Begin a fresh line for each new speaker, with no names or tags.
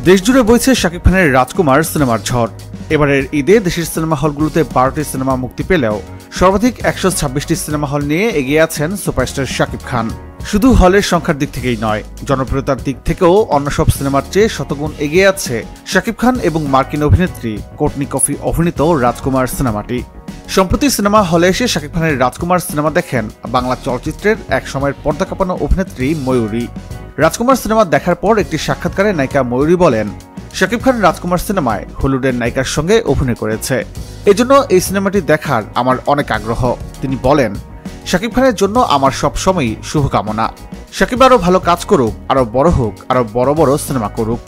দেশজুড়ে বইছে শাকিব খানের রাজকুমার সিনেমার ঝড়। এবারের ঈদে দেশের সিনেমা হলগুলোতে 12টি সিনেমা মুক্তি পেলেও সর্বাধিক 126টি সিনেমা হল নিয়ে এগিয়ে আছেন সুপারস্টার শাকিব খান। শুধু হলের সংখ্যার দিক থেকেই নয়, জনপ্রিয়তার দিক থেকেও অন্য সব সিনেমার চেয়ে শতগুণ এগিয়ে আছে শাকিব খান এবং মার্কিন অভিনেত্রী কোর্টনি কফি অভিনীত রাজকুমার সিনেমাটি। সম্প্রতি সিনেমা হলে এসে শাকিব খানের রাজকুমার সিনেমা দেখেন বাংলা চলচ্চিত্রের এক সময়ের পর্দা কাঁপানো অভিনেত্রী ময়ূরী। রাজকুমার সিনেমা দেখার পর একটি সাক্ষাৎকারে নায়িকা ময়ূরী বলেন, শাকিব খান রাজকুমার সিনেমায় হলিউডের নায়িকার সঙ্গে অভিনয় করেছে, এজন্য এই সিনেমাটি দেখার আমার অনেক আগ্রহ। তিনি বলেন, শাকিব খানের জন্য আমার সব সময়ই শুভকামনা। শাকিব আরও ভালো কাজ করুক, আরও বড় হোক, আরও বড় বড় সিনেমা করুক।